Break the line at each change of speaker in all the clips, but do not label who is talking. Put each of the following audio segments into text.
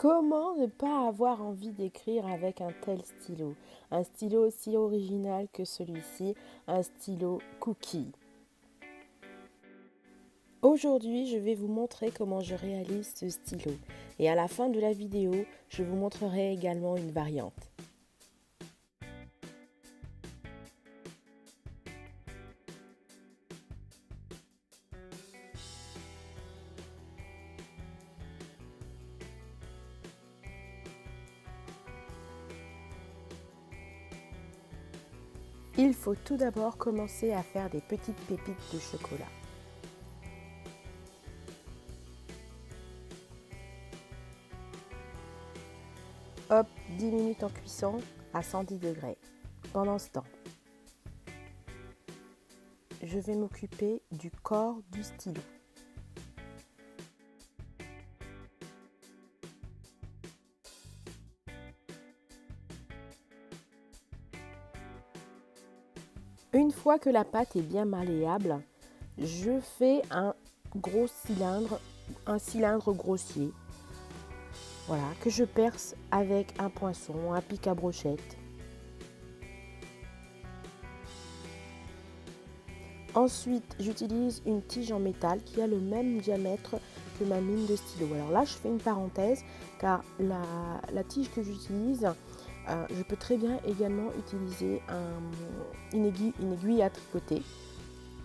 Comment ne pas avoir envie d'écrire avec un tel stylo? Un stylo aussi original que celui-ci, un stylo cookie. Aujourd'hui, je vais vous montrer comment je réalise ce stylo. Et à la fin de la vidéo, je vous montrerai également une variante. Il faut tout d'abord commencer à faire des petites pépites de chocolat. Hop, 10 minutes en cuisson à 110 degrés. Pendant ce temps, je vais m'occuper du corps du stylo. Une fois que la pâte est bien malléable, je fais un cylindre grossier, voilà, que je perce avec un poinçon, un pic à brochette. Ensuite, j'utilise une tige en métal qui a le même diamètre que ma mine de stylo. Alors là, je fais une parenthèse car la tige que j'utilise, je peux très bien également utiliser une aiguille à tricoter.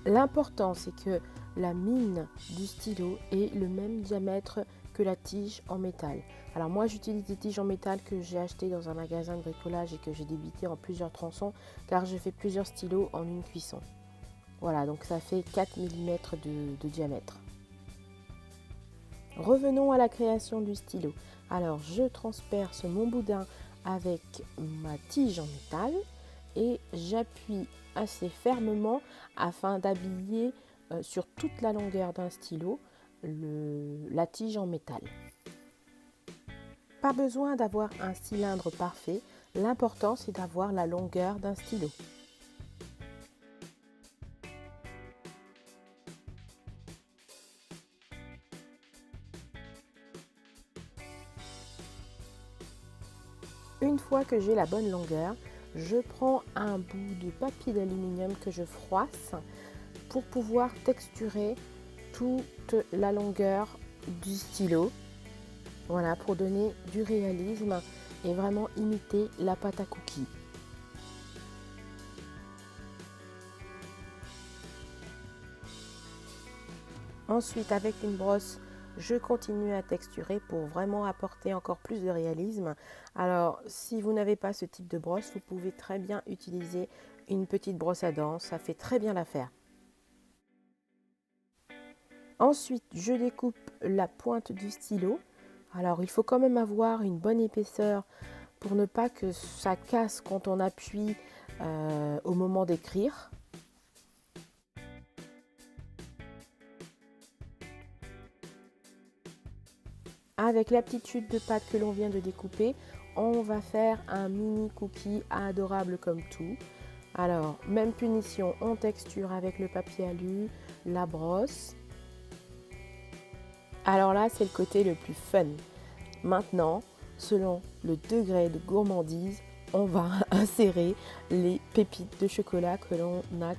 L'important, c'est que la mine du stylo ait le même diamètre que la tige en métal. Alors moi, j'utilise des tiges en métal que j'ai achetées dans un magasin de bricolage et que j'ai débité en plusieurs tronçons car je fais plusieurs stylos en une cuisson. Voilà, donc ça fait 4 mm de diamètre. Revenons à la création du stylo. Alors, je transperce mon boudin avec ma tige en métal et j'appuie assez fermement afin d'habiller sur toute la longueur d'un stylo la tige en métal. Pas besoin d'avoir un cylindre parfait, l'important c'est d'avoir la longueur d'un stylo. Une fois que j'ai la bonne longueur, je prends un bout de papier d'aluminium que je froisse pour pouvoir texturer toute la longueur du stylo. Voilà, pour donner du réalisme et vraiment imiter la pâte à cookies. Ensuite, avec une brosse, je continue à texturer pour vraiment apporter encore plus de réalisme. Alors, si vous n'avez pas ce type de brosse, vous pouvez très bien utiliser une petite brosse à dents, ça fait très bien l'affaire. Ensuite, je découpe la pointe du stylo. Alors, il faut quand même avoir une bonne épaisseur pour ne pas que ça casse quand on appuie au moment d'écrire. Avec la petite chute de pâte que l'on vient de découper, on va faire un mini cookie adorable comme tout. Alors, même punition, on texture avec le papier alu, la brosse. Alors là, c'est le côté le plus fun. Maintenant, selon le degré de gourmandise, on va insérer les pépites de chocolat que l'on a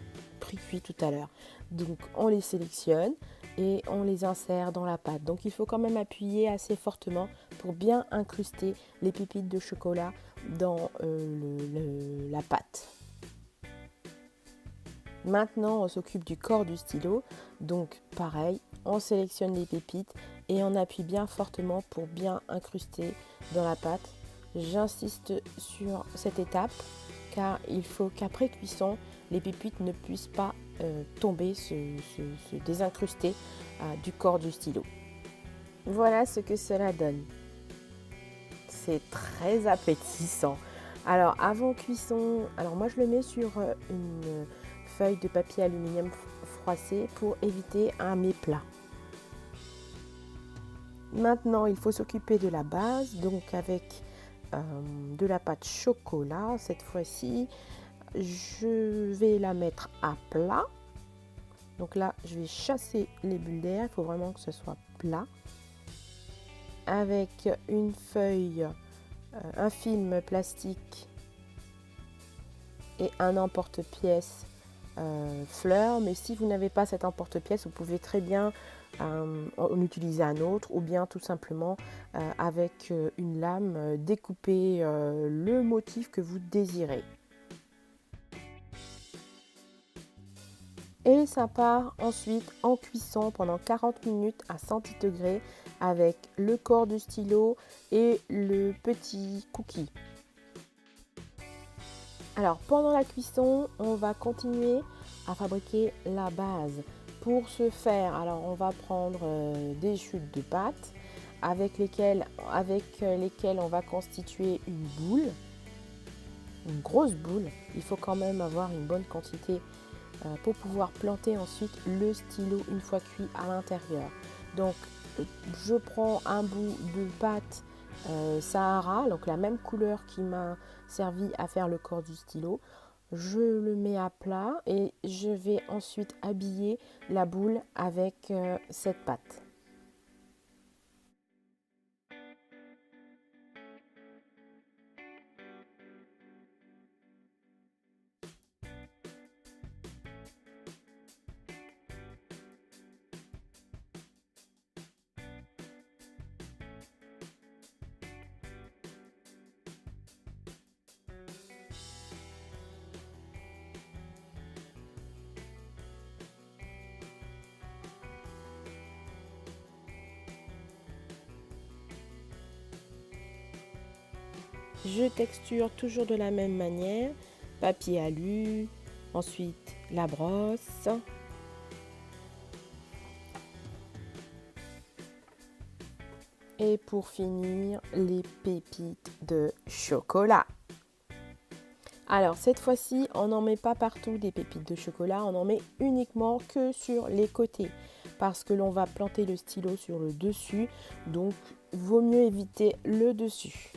cuit tout à l'heure. Donc, on les sélectionne et on les insère dans la pâte. Donc, il faut quand même appuyer assez fortement pour bien incruster les pépites de chocolat dans la pâte. Maintenant, on s'occupe du corps du stylo. Donc, pareil, on sélectionne les pépites et on appuie bien fortement pour bien incruster dans la pâte. J'insiste sur cette étape car il faut qu'après cuisson, les pépites ne puissent pas tomber, se désincruster du corps du stylo. Voilà ce que cela donne. C'est très appétissant. Alors avant cuisson, alors moi je le mets sur une feuille de papier aluminium froissé pour éviter un méplat. Maintenant, il faut s'occuper de la base, donc avec de la pâte chocolat. Cette fois-ci, je vais la mettre à plat. Donc là, je vais chasser les bulles d'air. Il faut vraiment que ce soit plat. avec une feuille, un film plastique et un emporte-pièce fleurs. Mais si vous n'avez pas cet emporte-pièce, vous pouvez très bien en utiliser un autre, ou bien tout simplement avec une lame découper le motif que vous désirez. Et ça part ensuite en cuisson pendant 40 minutes à 110 degrés avec le corps du stylo et le petit cookie. Alors pendant la cuisson, on va continuer à fabriquer la base. Pour ce faire, alors on va prendre des chutes de pâte avec lesquelles on va constituer une boule, une grosse boule. Il faut quand même avoir une bonne quantité pour pouvoir planter ensuite le stylo une fois cuit à l'intérieur. Donc je prends un bout de pâte Sahara, donc la même couleur qui m'a servi à faire le corps du stylo. Je le mets à plat et je vais ensuite habiller la boule avec cette pâte. Je texture toujours de la même manière, papier alu, ensuite la brosse. Et pour finir, les pépites de chocolat. Alors cette fois-ci, on n'en met pas partout des pépites de chocolat, on en met uniquement que sur les côtés parce que l'on va planter le stylo sur le dessus, donc vaut mieux éviter le dessus.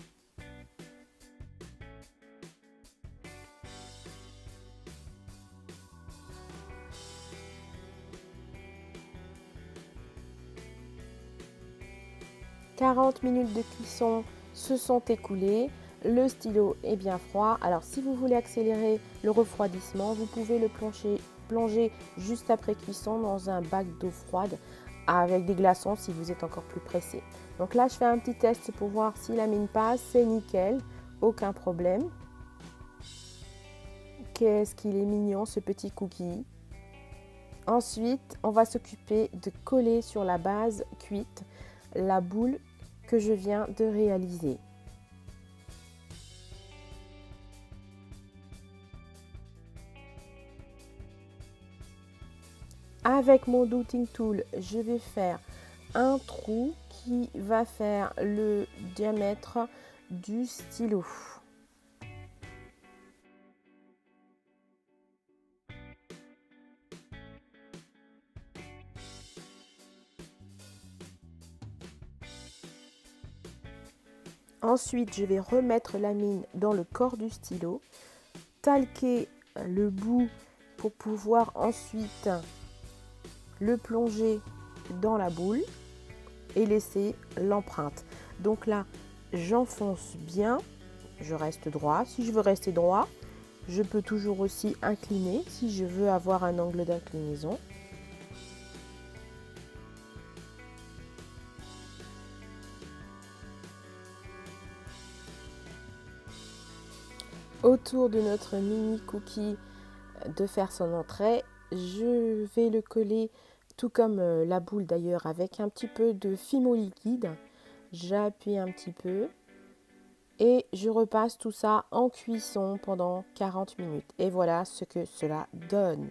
« 40 minutes de cuisson se sont écoulées. Le stylo est bien froid. Alors si vous voulez accélérer le refroidissement, vous pouvez le plonger juste après cuisson dans un bac d'eau froide avec des glaçons si vous êtes encore plus pressé. Donc là, je fais un petit test pour voir si la mine passe. C'est nickel, aucun problème. Qu'est-ce qu'il est mignon ce petit cookie. Ensuite, on va s'occuper de coller sur la base cuite la boule que je viens de réaliser. Avec mon douting tool, je vais faire un trou qui va faire le diamètre du stylo. Ensuite, je vais remettre la mine dans le corps du stylo, talquer le bout pour pouvoir ensuite le plonger dans la boule et laisser l'empreinte. Donc là, j'enfonce bien, je reste droit. Si je veux rester droit, je peux toujours aussi incliner si je veux avoir un angle d'inclinaison. Autour de notre mini cookie de faire son entrée, je vais le coller tout comme la boule d'ailleurs avec un petit peu de fimo liquide. J'appuie un petit peu et je repasse tout ça en cuisson pendant 40 minutes. Et voilà ce que cela donne.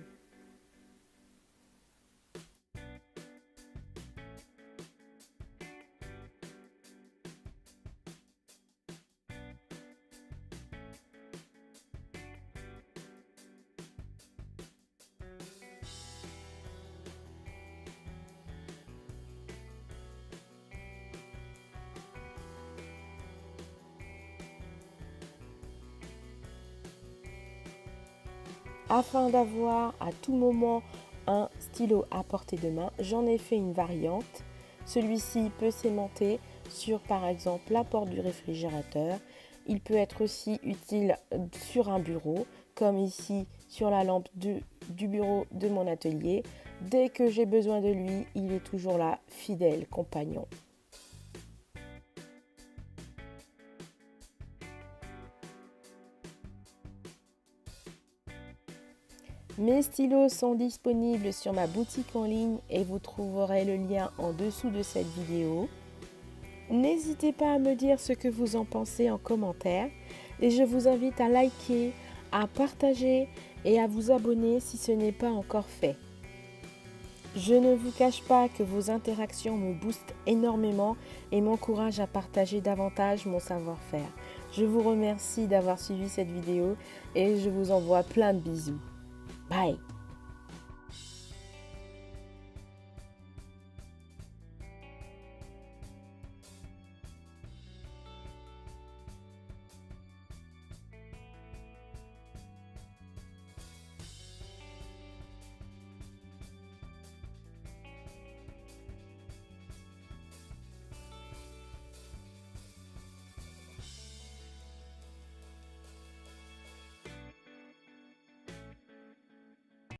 Afin d'avoir à tout moment un stylo à portée de main, j'en ai fait une variante. Celui-ci peut s'aimanter. sur par exemple la porte du réfrigérateur. Il peut être aussi utile sur un bureau, comme ici sur la lampe du bureau de mon atelier. Dès que j'ai besoin de lui, il est toujours là, fidèle compagnon. Mes stylos sont disponibles sur ma boutique en ligne et vous trouverez le lien en dessous de cette vidéo. N'hésitez pas à me dire ce que vous en pensez en commentaire et je vous invite à liker, à partager et à vous abonner si ce n'est pas encore fait. Je ne vous cache pas que vos interactions me boostent énormément et m'encouragent à partager davantage mon savoir-faire. Je vous remercie d'avoir suivi cette vidéo et je vous envoie plein de bisous. Bye!